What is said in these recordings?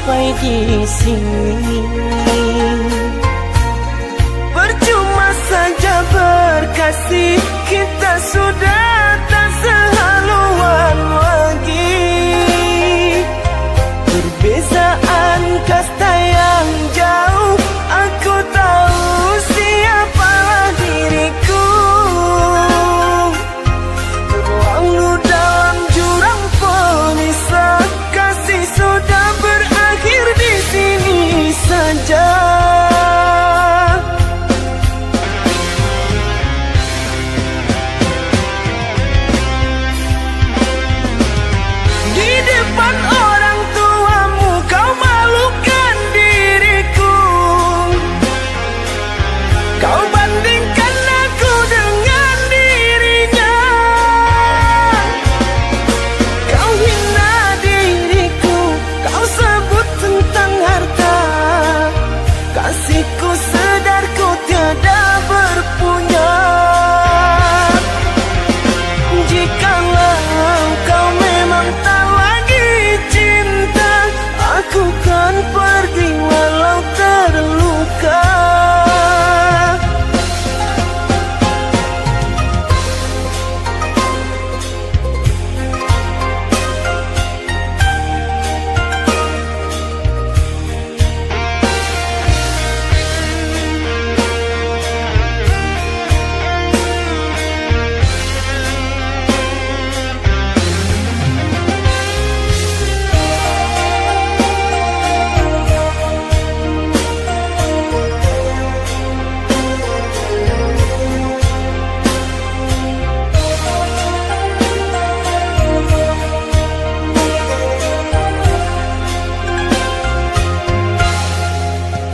sampai di sini. Percuma saja berkasih, kita sudah tak sehaluan lagi. Perbezaan kasta yang jauh, aku tahu siapalah diriku. Terlalu dalam jurang pemisah, kasih sudah berakhir di sini saja. Di depan orang tuamu kau malukan diriku. Kau bandingkan aku dengan dirinya. Kau hina diriku, kau sebut tentang harta. Kasihku sedar ku tiada berpunya. Jikalau kau memang tak lagi cinta, aku kan pergi walau terluka.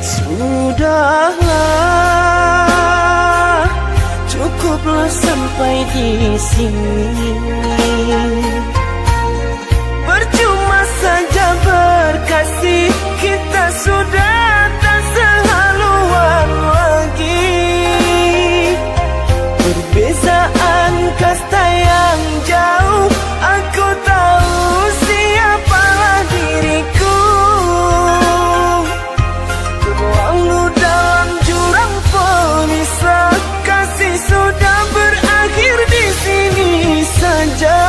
Sudahlah, cukuplah sampai di sini. Percuma saja berkasih, kita sudah tak sehaluan lagi. Perbezaan kasta yang jauh, aku tahu siapalah diriku. Terlalu dalam jurang pemisah, kasih sudah berakhir di sini saja.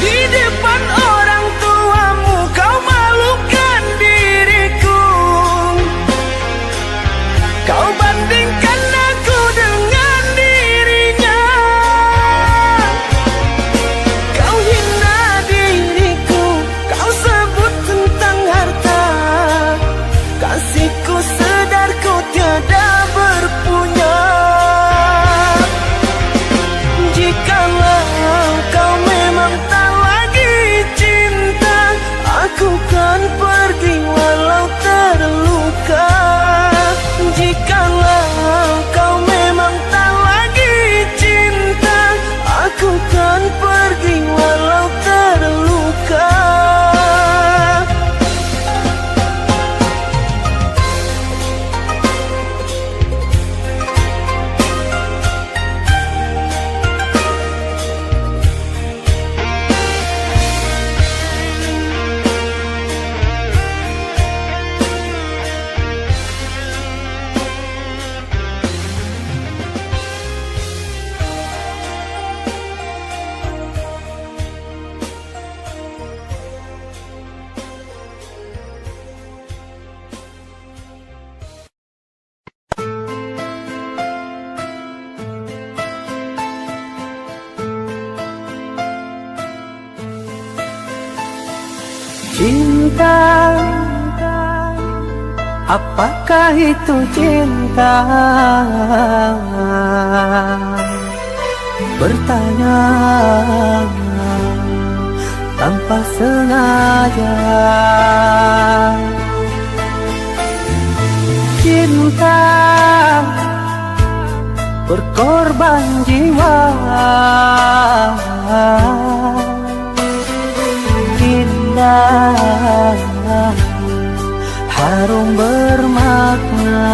Di depan orang tuamu kau malukan diriku. Kau bandingkan aku dengan dirinya. Kau hina diriku, kau sebut tentang harta. Kasihku sedar ku tiada berpunya. Jikalau kau memang tak lagi cinta, aku kan pergi walau terluka. Jikalau kau memang tak lagi cinta, aku kan pergi walau terluka. Cinta, apakah itu cinta? Bertanya tanpa sengaja. Cinta berkorban jiwa. Indah, harum bermakna.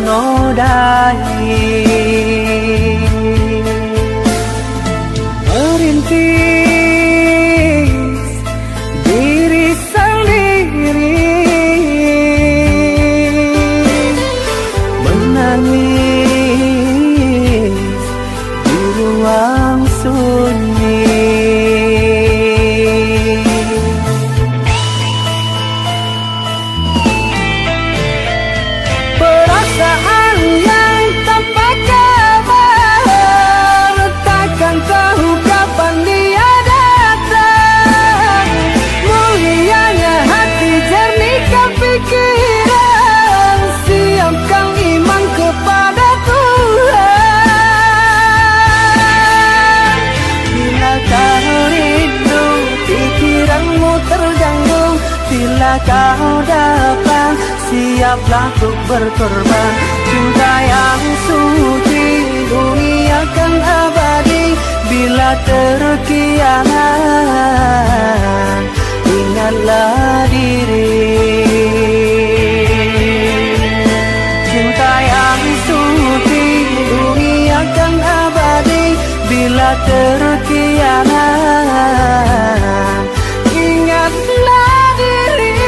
nodai, merintis diri sendiri, menangis di ruang sunyi. Perasaan yang tanpa kabar, takkan tahu kapan dia datang. Mulianya hati, jernihkan pikiran, siapkan iman kepada Tuhan. Bila kau rindu, pikiranmu terganggu, bila kau datang, siaplah untuk berkorban. Cinta yang suci, dunia kan abadi. Bila terkianat, ingatlah diri. Cinta yang suci, dunia kan abadi. Bila terkianat, ingatlah diri.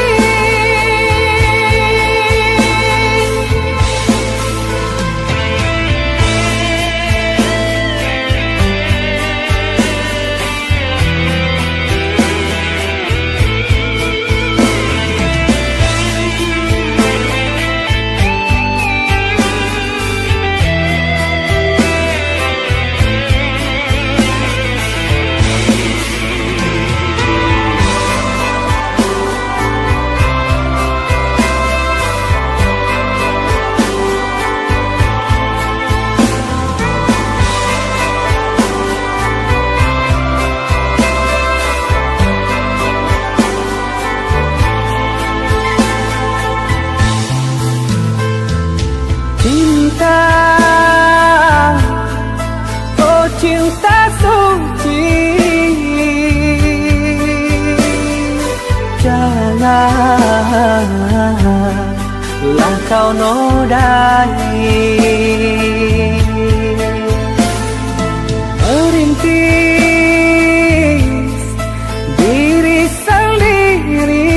Cinta, oh cinta suci, janganlah kau nodai, merintis diri sendiri,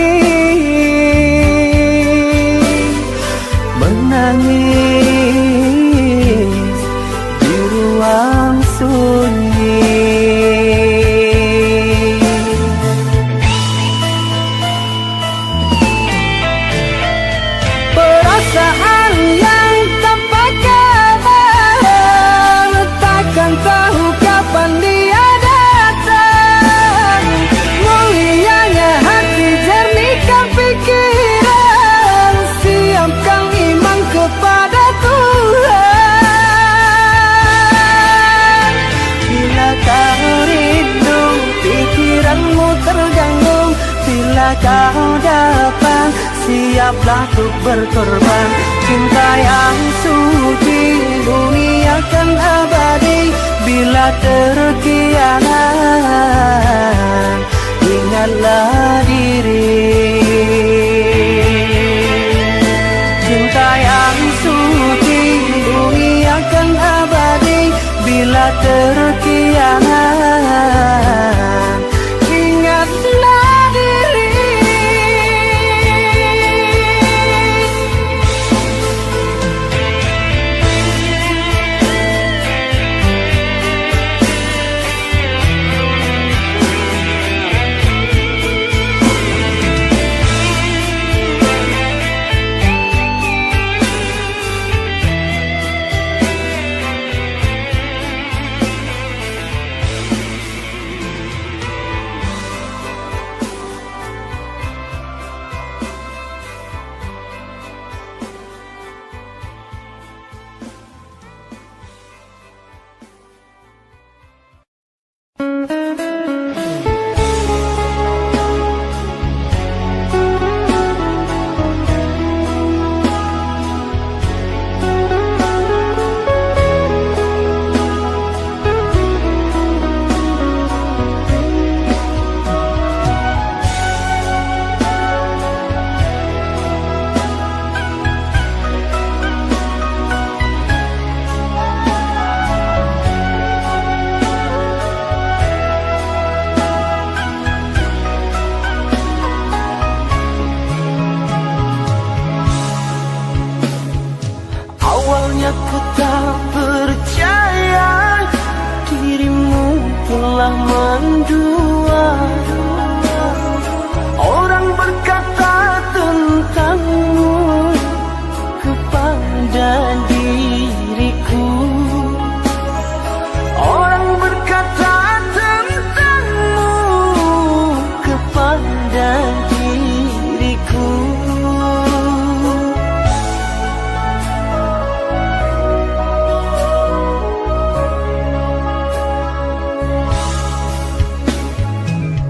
menangis di ruang sunyi. Perasaan yang tanpa kabar, takkan tahu kapan dia datang. Mulianya hati, jernihkan pikiran, siapkan iman kepada Tuhan. Bila kau rindu, pikiranmu terganggu, bila kau datang, siaplah untuk berkorban. Cinta yang suci, dunia kan abadi. Bila terkianat, ingatlah diri. Cinta yang suci, dunia kan abadi. Bila terkianat, ingatlah diri. aku tak percaya dirimu telah mendua. Orang berkata tentangmu kepada diriku. Orang berkata tentangmu kepada diriku.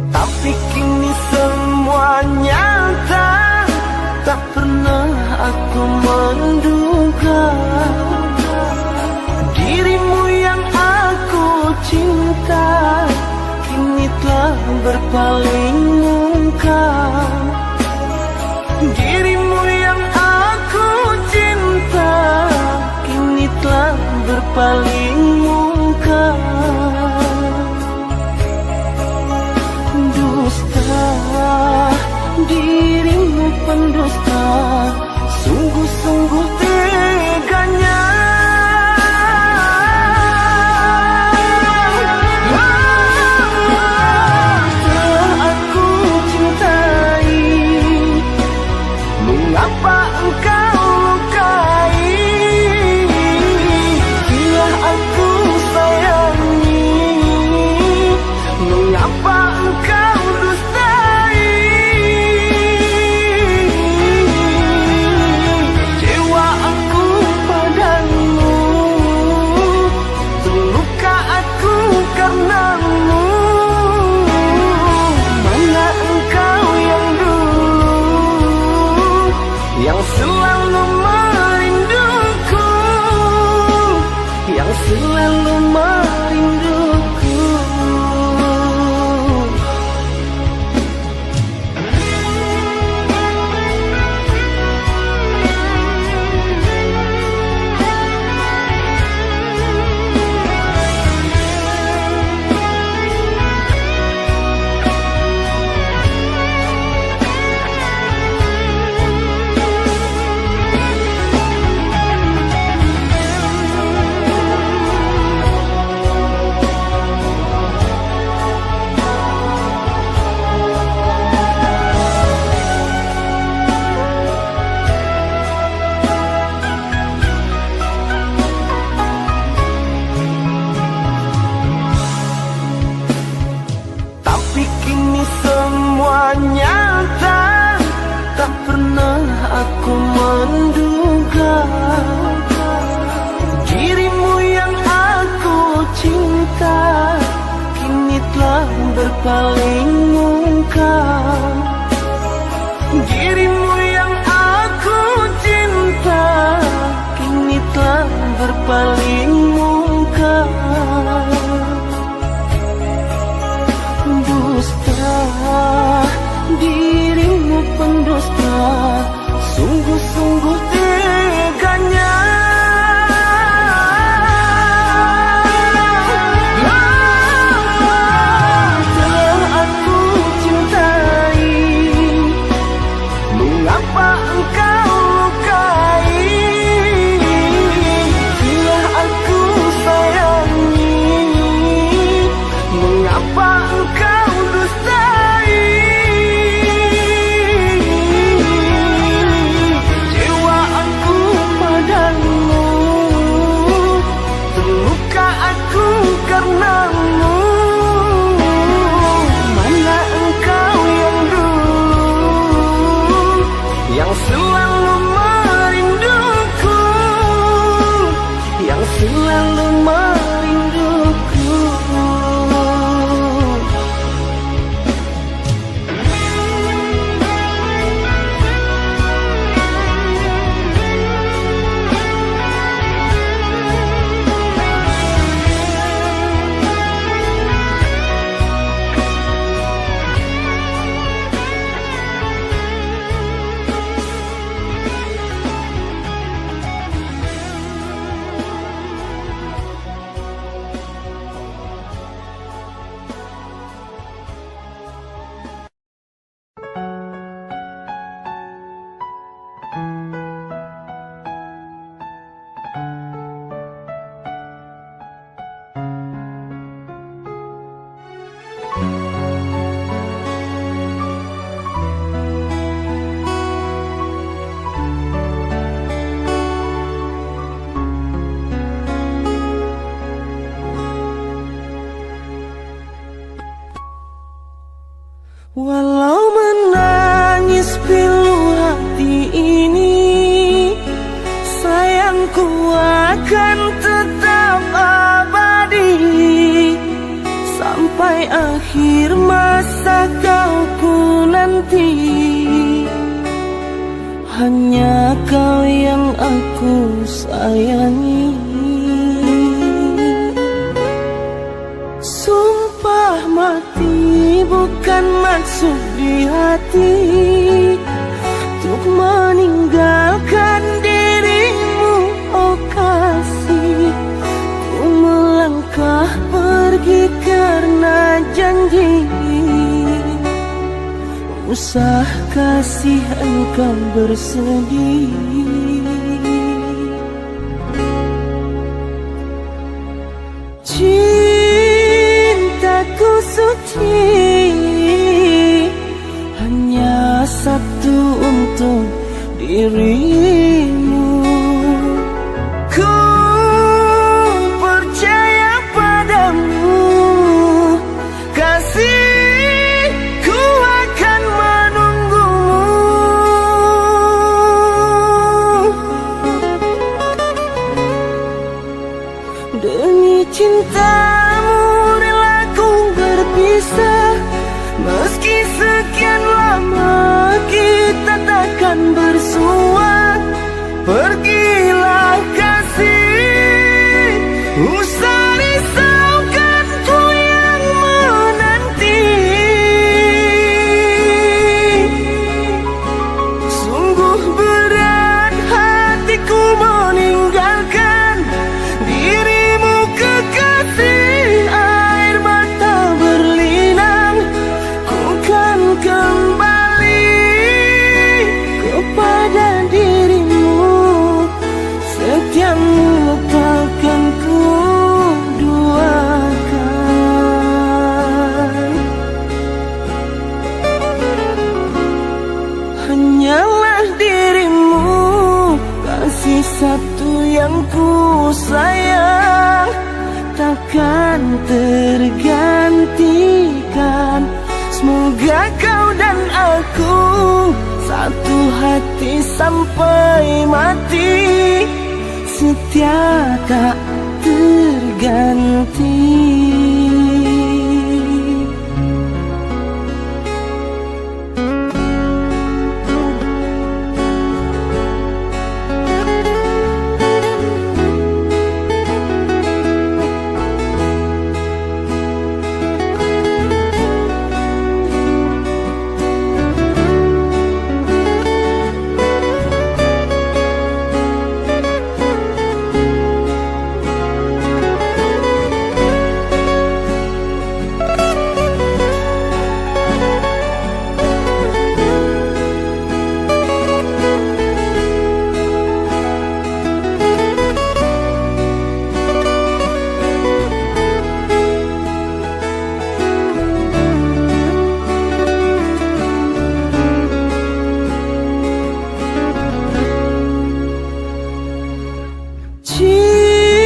Tapi kini semua nyata, tak pernah aku menduga dirimu yang aku cinta kini telah berpaling muka. Dirimu yang aku cinta kini telah berpaling muka. Dusta, dirimu pendusta, sungguh-sungguh teganya. Telah aku cintai, mengapa engkau lukai? Telah aku sayangi, mengapa engkau dustai? Kecewa aku padamu, terluka aku karenamu. Mana engkau yang dulu, yang selalu merinduku, yang selalu merinduku. Aku akan tetap abadi sampai akhir masa kau ku nanti. Hanya kau yang aku sayangi. Sumpah mati bukan maksud di hati untuk meninggalkan dirimu, oh kasih. Ku melangkah pergi karena janji. Usah kasih engkau bersedih. Cintaku suci hanya satu untuk dirimu. Ku percaya padamu, kasihku akan menunggumu. Demi cintamu rela ku berpisah, meski sekian lama kita takkan bersua. Pergilah kasih, usah risaukan ku yang menanti. Sungguh berat hatiku meninggalkan dirimu kekasih. Air mata berlinang, ku kan kembali kepada dirimu. Setiamu takkan ku duakan. Hanyalah dirimu, kasih satu yang ku sayang, takkan tergantikan. Semoga kau dan aku satu hati sampai mati, setia tak terganti.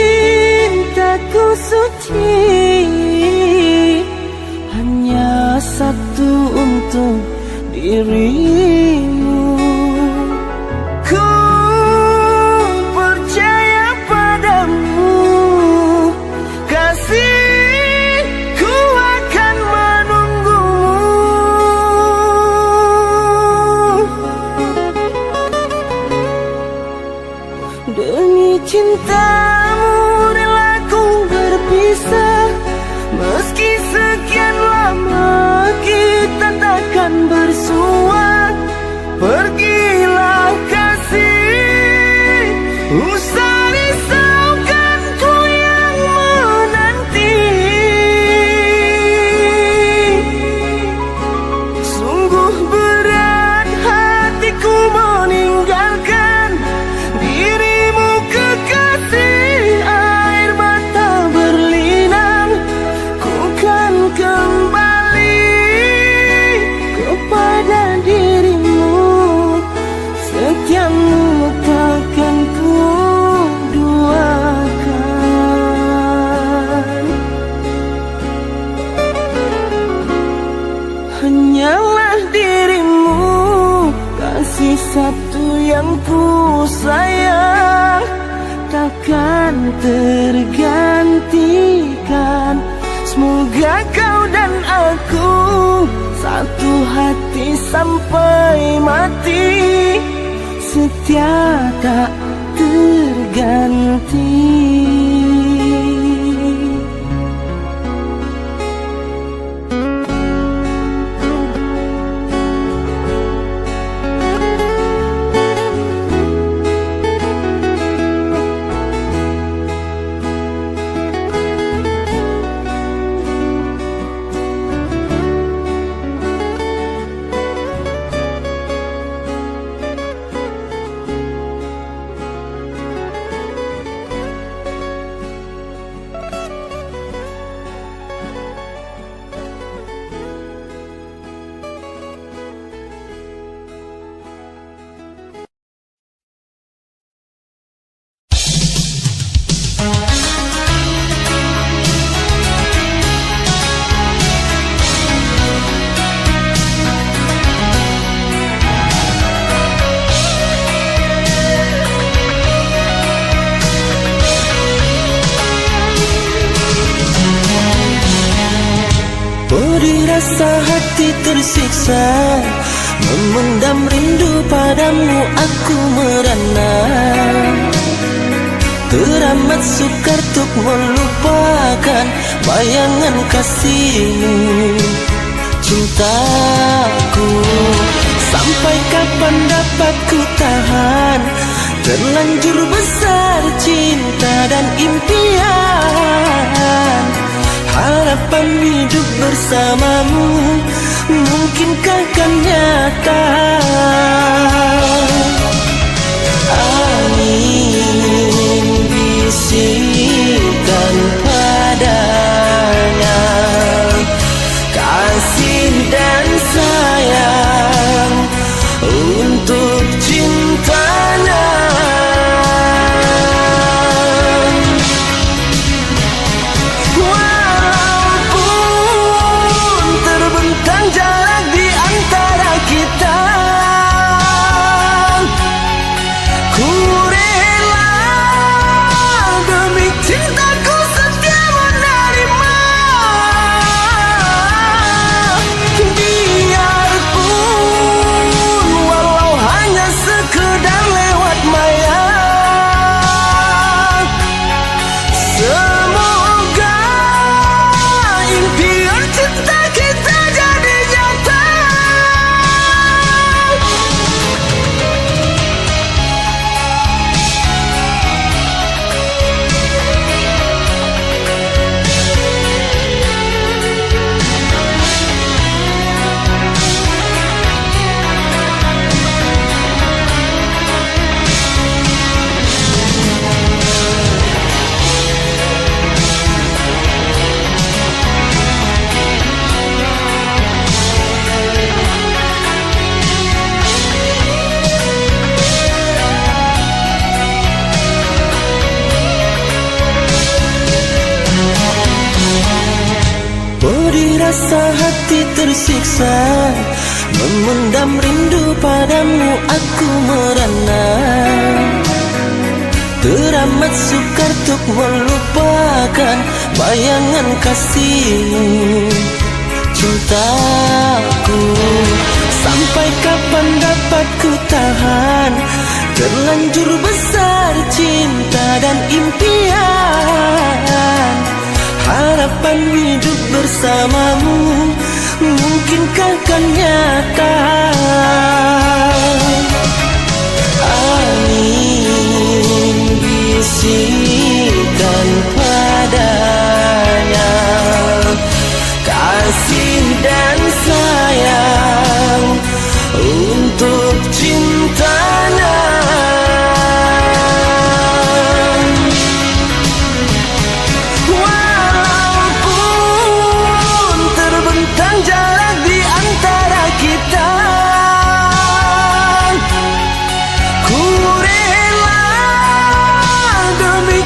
Cintaku suci hanya satu untuk dirimu. Ku percaya padamu, kasihku akan menunggumu. Demi cintamu rela ku berpisah, meski sekian lama kita takkan bersua. Pergilah kasih, usah risaukan ku yang menanti. Sungguh berat hatiku meninggalkan dirimu kekasih. Air mata berlinang, ku kan kembali kepada takkan tergantikan. Semoga kau dan aku satu hati sampai mati, setia tak terganti. Rasa hati tersiksa, memendam rindu padamu aku merana. Teramat sukar untuk melupakan bayangan kasihmu, cintaku. Sampai kapan dapat ku tahan, terlanjur besar cinta dan impian. Harapan hidup bersamamu, mungkinkah kan nyata? Angin bisikan padanya, kasih dan sayang untuk cintanya. Rasa hati tersiksa, memendam rindu padamu aku merana. Teramat sukar untuk melupakan bayangan kasihmu, cintaku. Sampai kapan dapat ku tahan, terlanjur besar cinta dan impian. Harapan hidup bersamamu, mungkinkah kan nyata? Angin bisikan padanya, kasih dan sayang untuk cintanya. Ku rela demi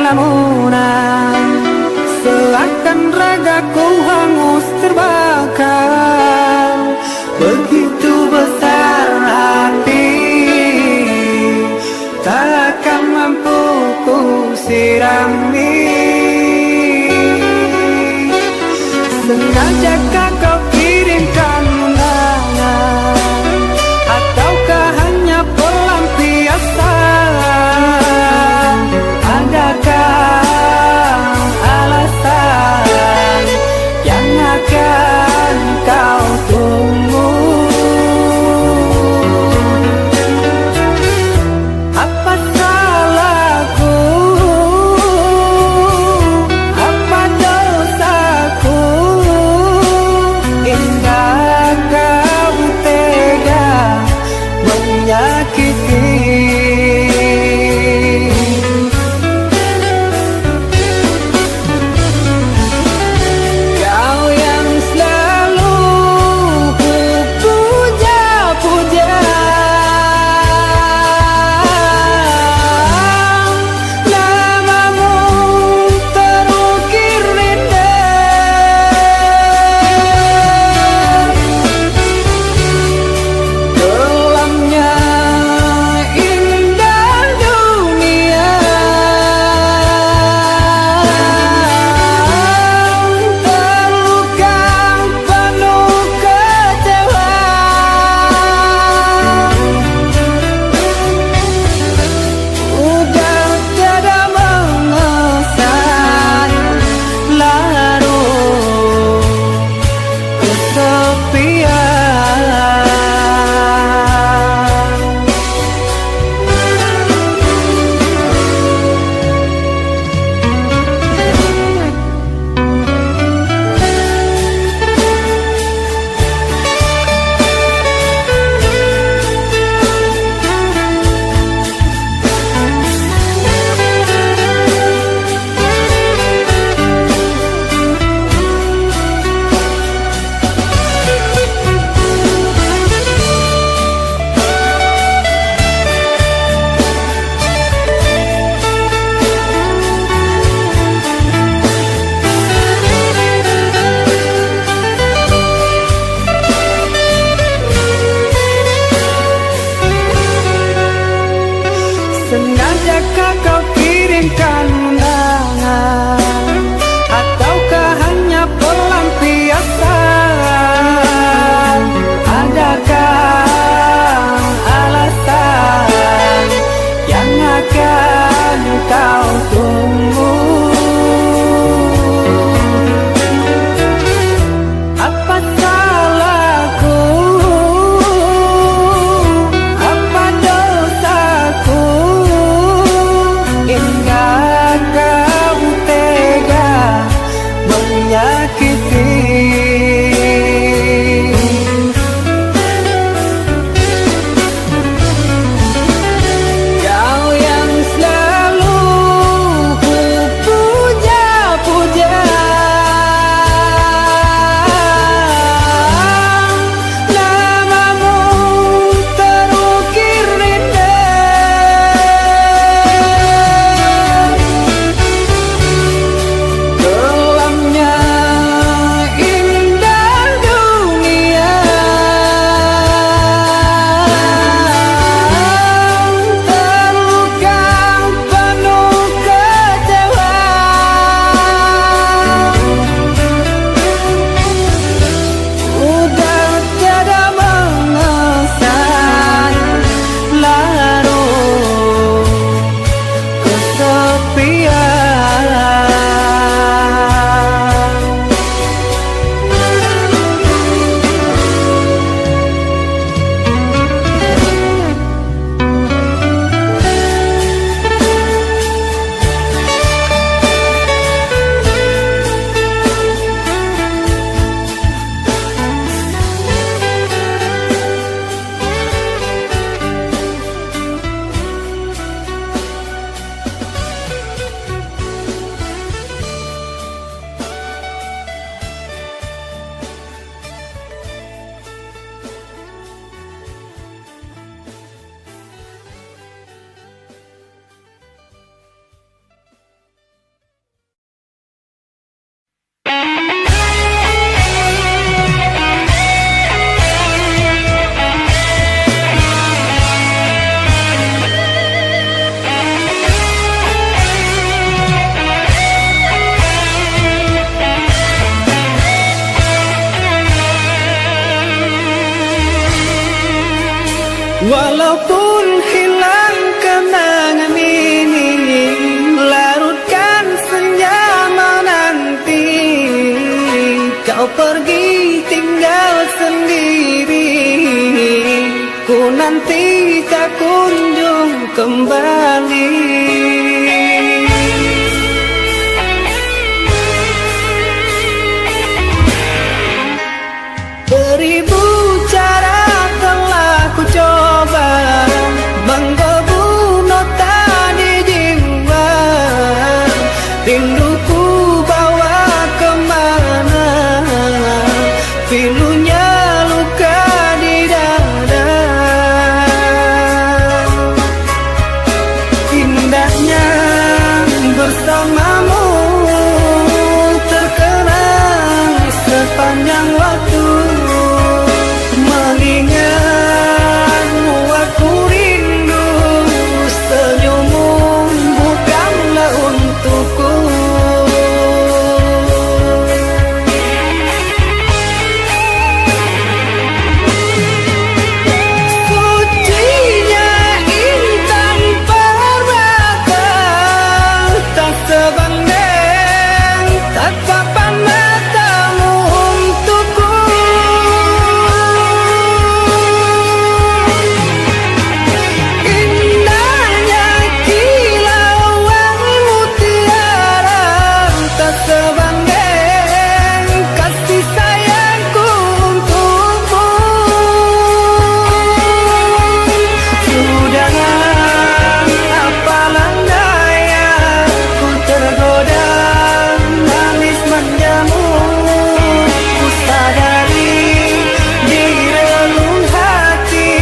lamunan, seakan ragaku hangus terbakar. Begitu besar hati, takkan mampu ku sirami. Sengajakah kau kirimkan undangan, ataukah hanya pelampiasan? Adakah Walaupun hilang kenangan ini, larutkan senja menanti. Kau pergi tinggal sendiri, ku nanti tak kunjung kembali. Beribu cara telah ku coba menggebu nota di jiwa. Rinduku bawa kemana, pilunya luka di dada. Indahnya bersamamu terkenang sepanjang waktu. Mengingatmu aku rindu, senyummu bukanlah untukku. Sucinya intan permata, tak sebanding tatapan matamu untukku. Indahnya kilauan mutiara, tak sebanding kasih sayangku untukmu. Sudah apalah daya, ku tergoda manis manjamu. Ku sadari di relung hati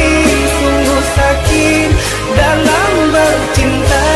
sungguh sakit dalam bercinta.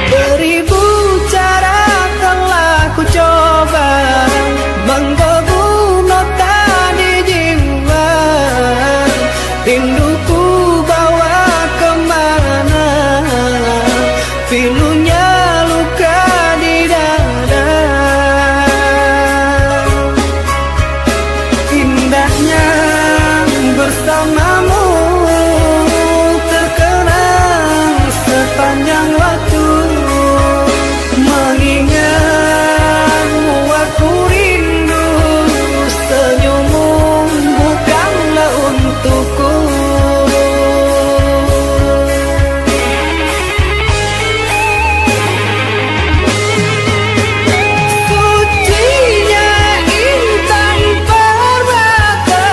Beribu cara telah ku coba menggebu nota di jiwa. Rinduku bawa kemana, pilunya luka di dada. Indahnya bersamamu terkenang sepanjang waktu. Mengingatmu aku rindu, senyummu bukanlah untukku. Sucinya intan permata,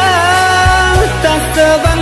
tak sebanding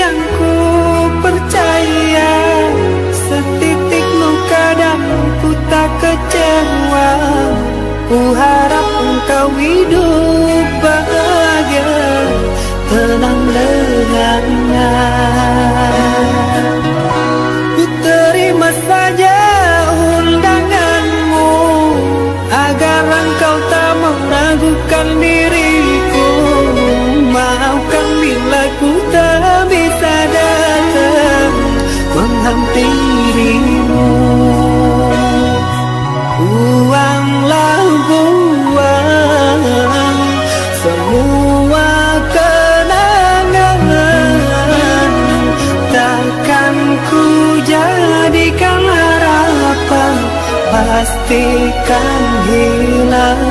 yang ku percaya, setitik luka dan ku tak kecewa. Ku harap engkau hidup bahagia, tenang dengannya. Ku terima saja undanganmu, agar engkau tak meragukan diriku. Maafkan bila ku tak bisa datang menghampirimu. Buanglah buang semua kenangan, takkan ku jadikan harapan, pastikan hilang.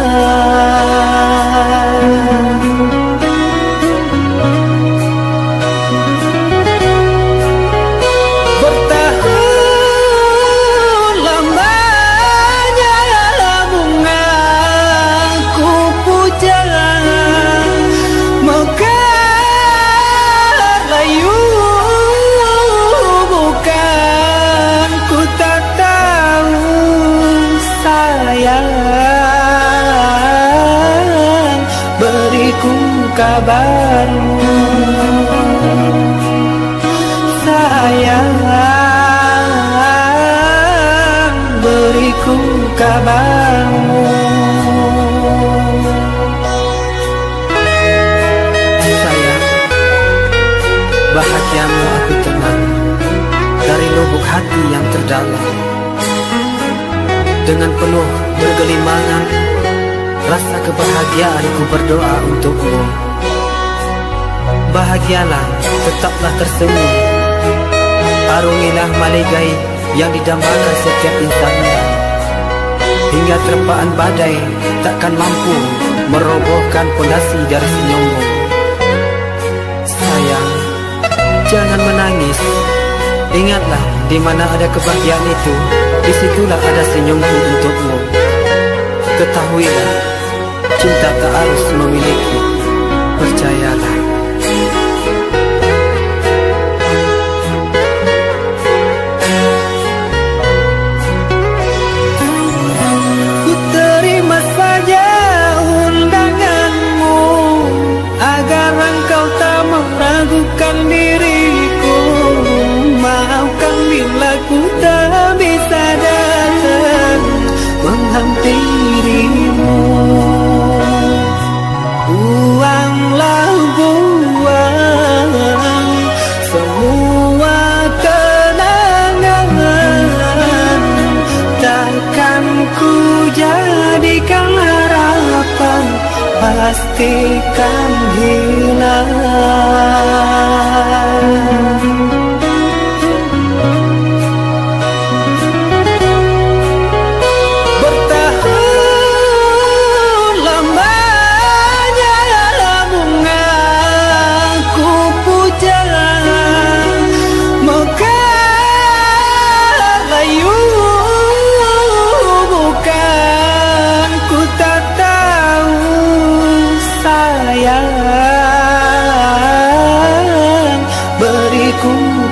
Kabarmu sayang, beriku kabarmu. Sayang, bahagiamu aku tenang dari lubuk hati yang terdalam. Dengan penuh bergelimangan rasa kebahagiaanku berdoa untukmu. Bahagialah, tetaplah tersenyum, arungilah maligai yang didambakan setiap insannya, hingga terpaan badai takkan mampu merobohkan pondasi dari senyummu. Sayang, jangan menangis. Ingatlah, di mana ada kebahagiaan itu, disitulah ada senyumku untukmu. Ketahuilah, cinta tak harus memiliki, percayalah. Ku terima saja undanganmu, agar engkau tak meragukan diriku. Maafkan bila ku tak bisa datang menghampirimu. Buanglah buang semua kenangan, takkan ku jadikan harapan, pastikan hilang.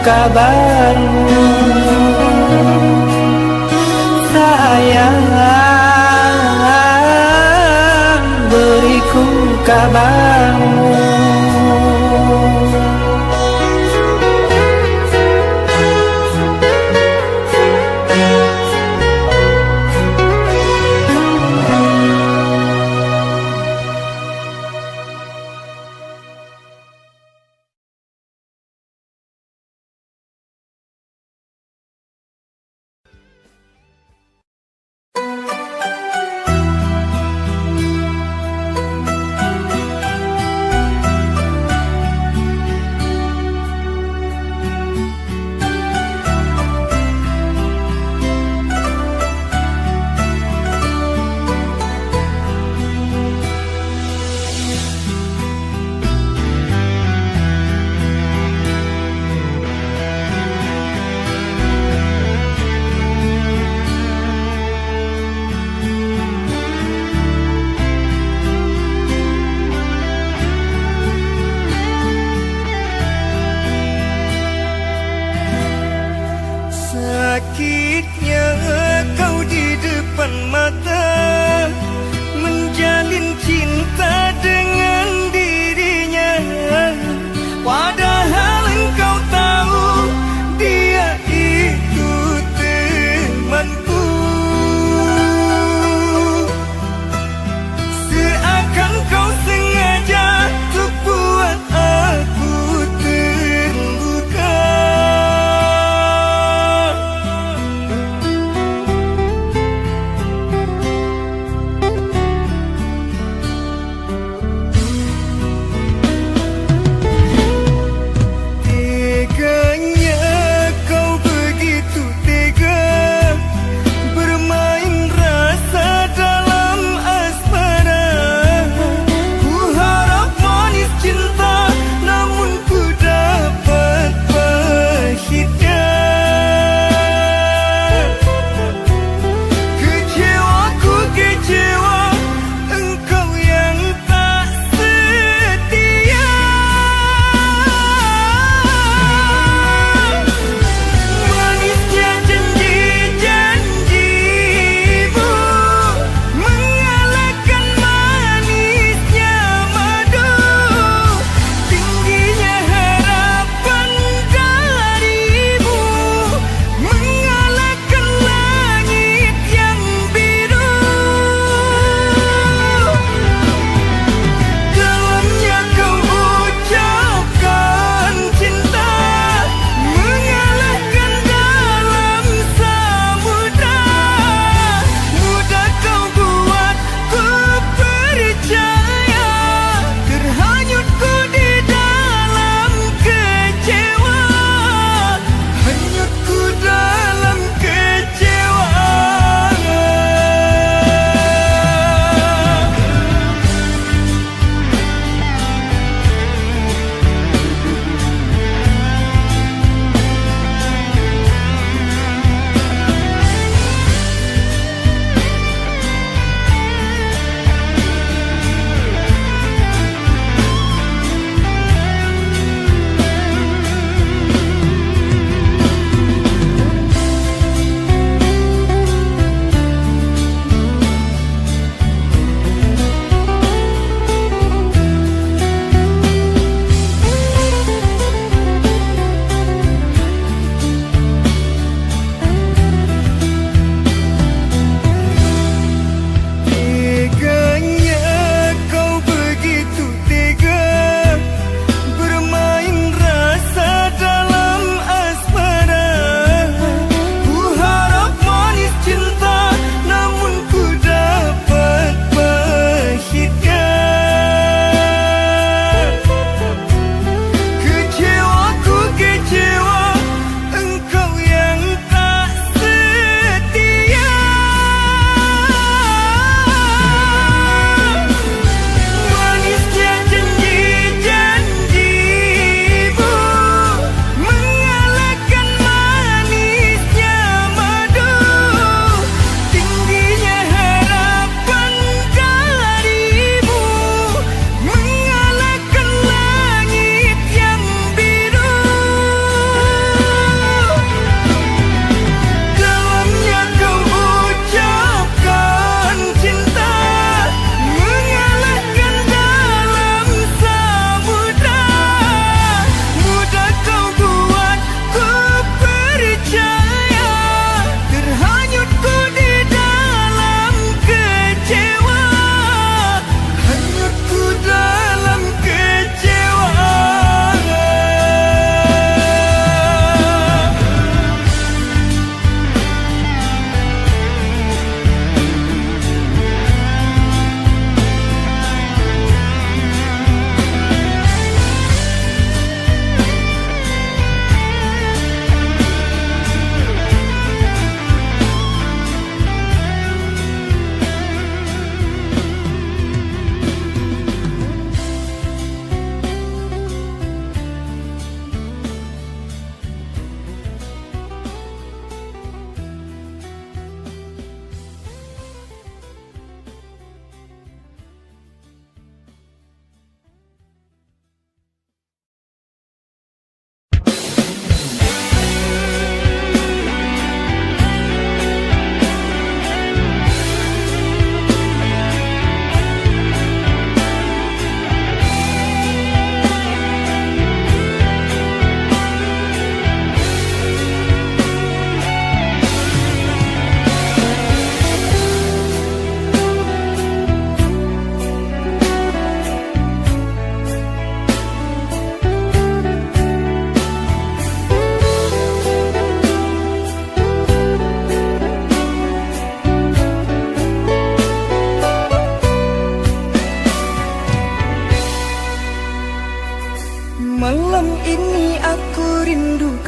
Kabarmu sayang, beriku kabarmu.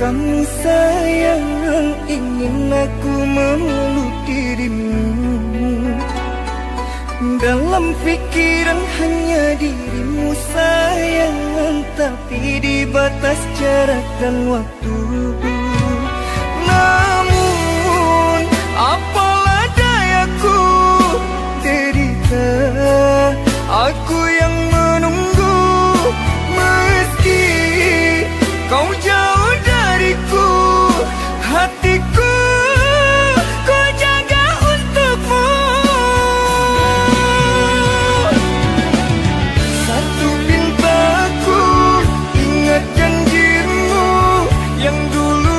kamu sayang, ingin aku memeluk dirimu. Dalam pikiran hanya dirimu sayang, tapi di batas jarak dan waktu. Namun apalah dayaku, derita aku yang menunggu. Meski kau jauh dariku, hatiku ku jaga untukmu. Satu pintaku, ingat janjimu yang dulu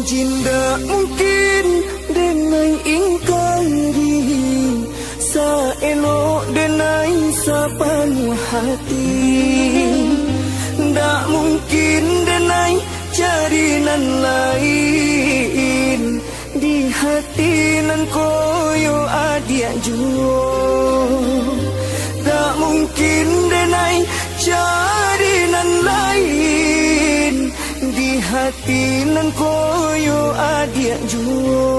Jinda mungkin dengan ingkang diri sa elok dengan sa penuh hati. Ndak mungkin dengan cari nan lain di hati nan koyo adia juo. Ndak mungkin dengan cari nan lain di hati nan koyo adia juo.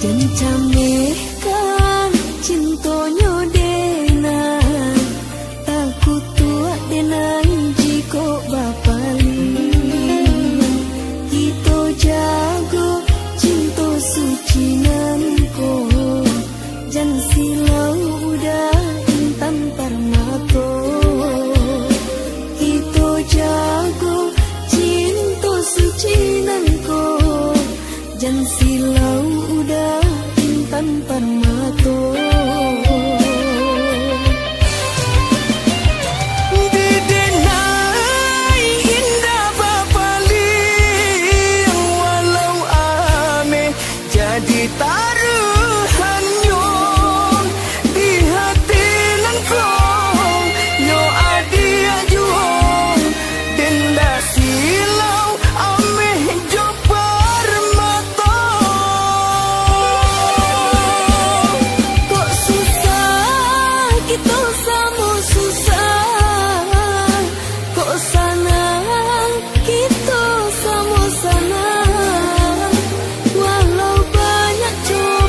Jencameh kan cintonyo denai takut tua denai jiko bapali kita jago cinto suci nanko jan silau udah intan permato kita jago cinto suci nanko jan silau udah intan permato. Didenai indah bapaling walau ame jadi taruhannya di hati nan kong yo adia juong denda silau ame jopar mata. Kok susah kita sama susah, kok senang kita sama senang, walau banyak cobaan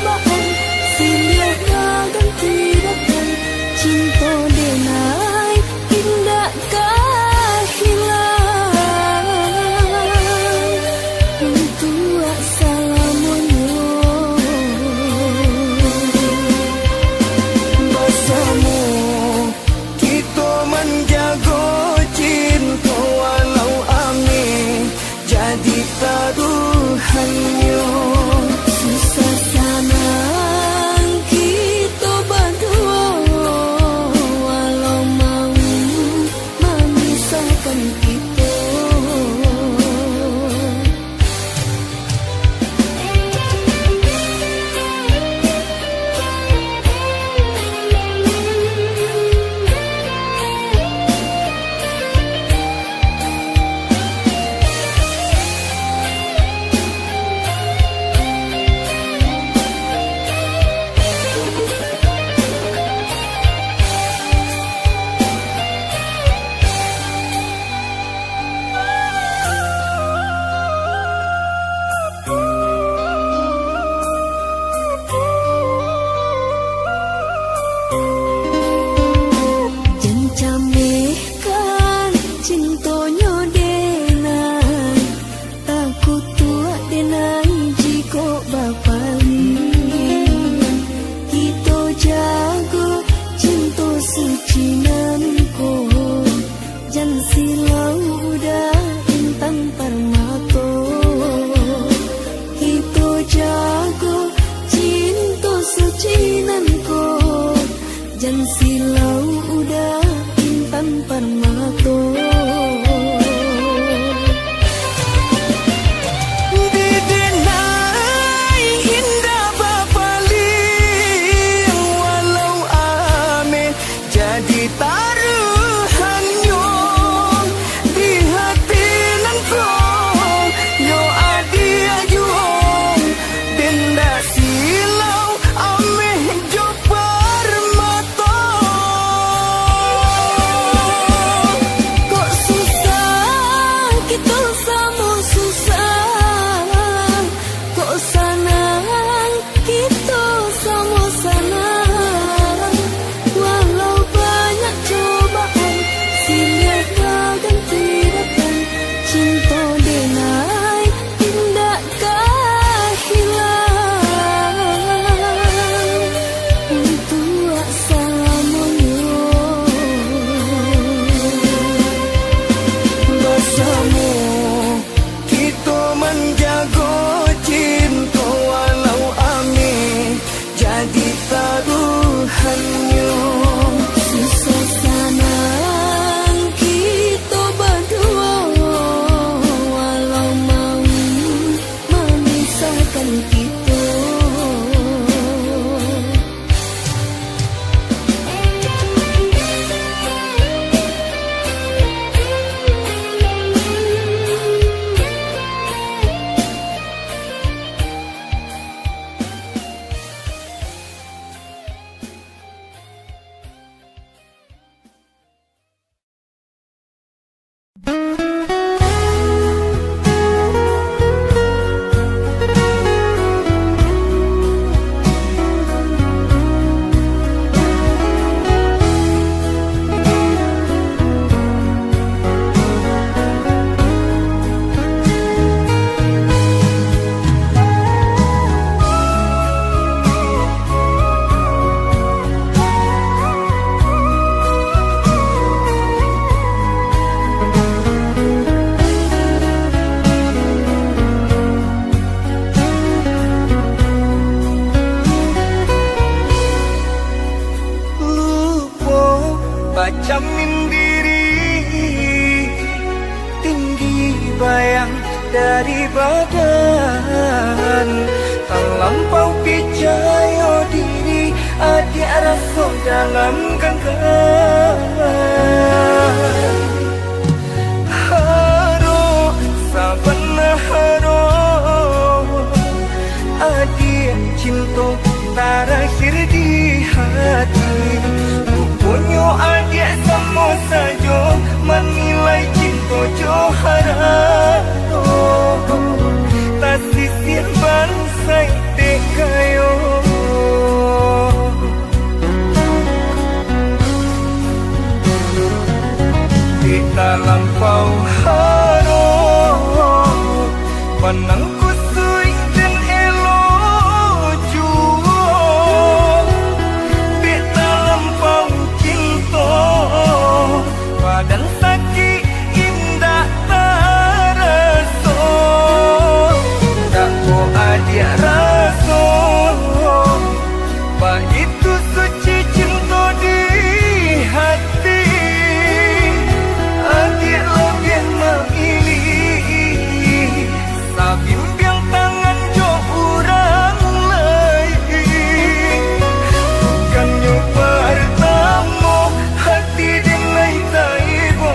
jamin diri, tinggi bayang dari badan, tak lampau percaya diri, adik rasa dalam genggaman. Haro sabana haro, adik cinta terakhir di hati. Punya adik sama saja menilai cinta Johara. Tak sisir bansai dekayo, di dalam pau haro panangku sui dan elo juo, di dalam pau cinta badan sakit indah teraso, tak ko adik raso, bah itu suci cinta di hati. Adik lebih memilih sabimbiang tangan jo orang lain, bukannya pertama hati dinai taibo,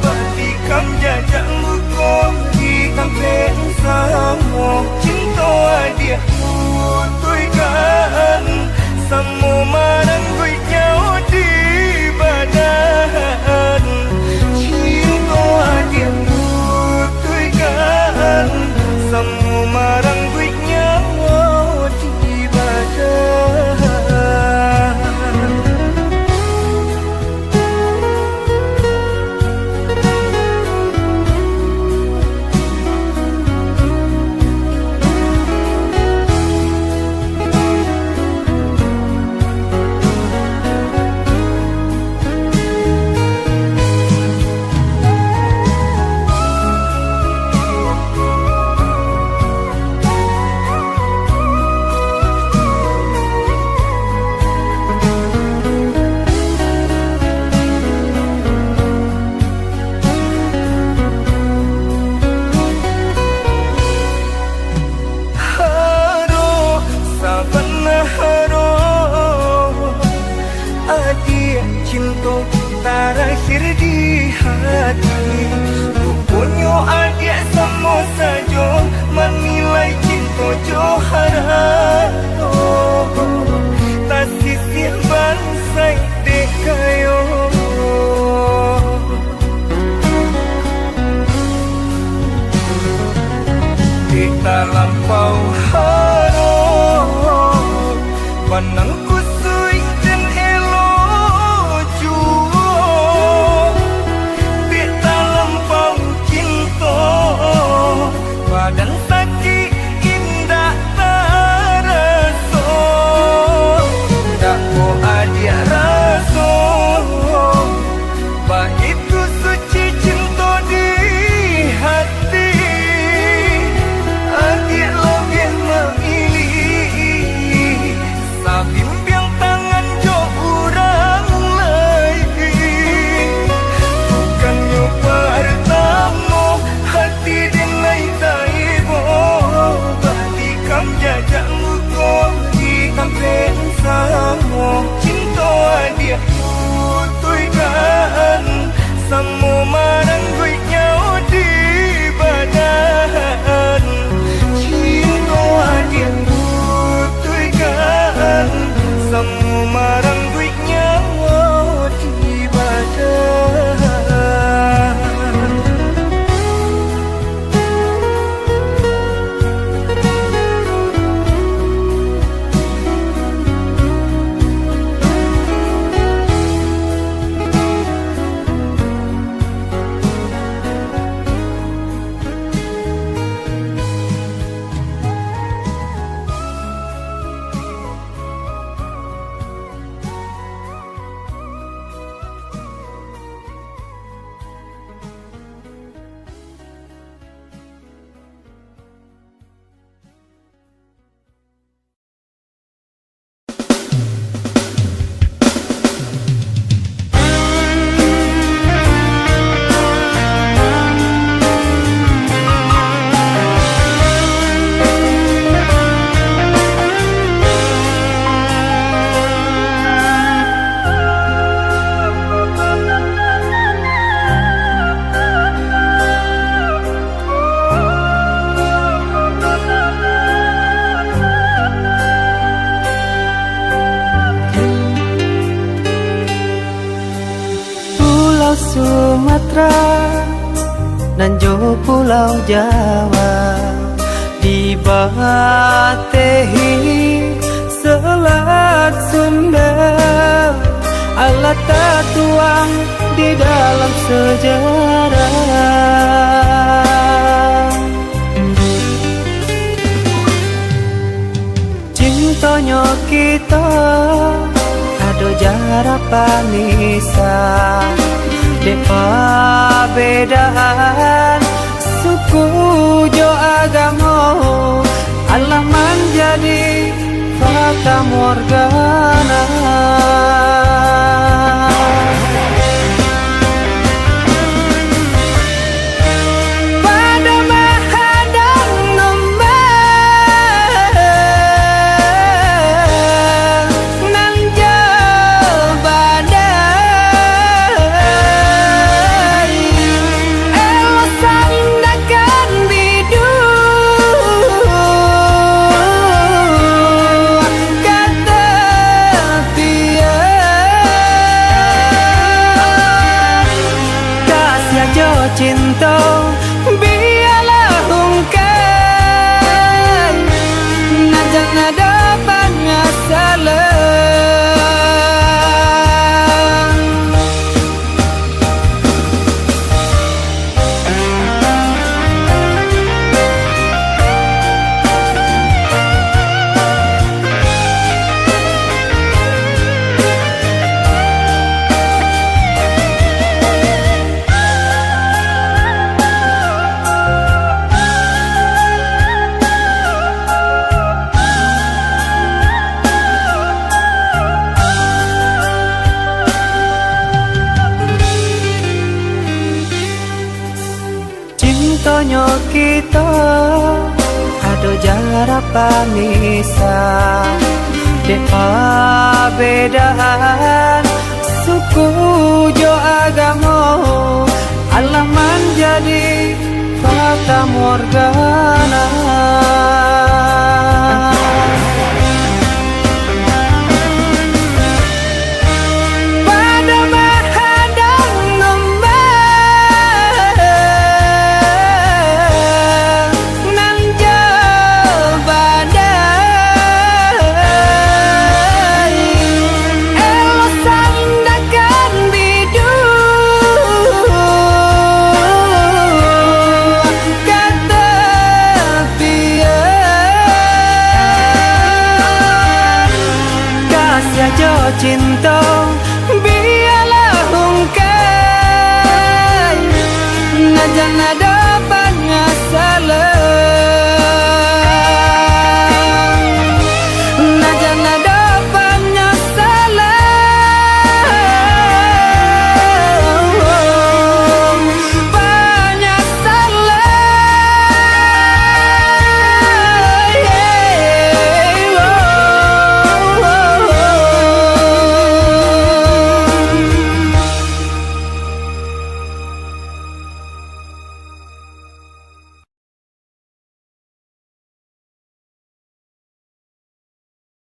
batikam jajak muka di kampen samo, cinta adik putuykan semua marang gue nyawa di badan, cinta adik putuykan semua marang gue nyawa di badan. Cinta terakhir di hati. Punya adik sama saja menilai cinta Johara. Tak sisir bansai dekayo, di dalam pau haro panangku sui dan elo juo, di dalam pau cinta badan sakit indah teraso, tak ko adik raso, bah itu suci cinta di hati. Adik lebih memilih sabimbiang tangan jo orang lain, bukannya pertama hati dinai taibo, batikam jajak muka di kampen samo, cinta adik putuykan semua marang gue nyawa di badan, cinta adik putuykan semua marang gue nyawa di badan. Sumatera dan juga Pulau Jawa, dibatehi Selat Sunda, Allah tertuang di dalam sejarah. Cintanya kita ada jarak panisa, depa bedaan suku jo agama, Allah menjadi fata morgana. Pada menghadang nombor nan jauh badai, elok sandakan bidu kata tiang, kasih aja cinta biarlah ungkai, najak nada pengasalan. Cintanya kita ada jarak panisa, depa bedaan suku jo agama, Allah menjadi fata morgana. Pada menghadang nombor nan jauh badai, elok sandakan bidu kata tiang, kasih aja cinta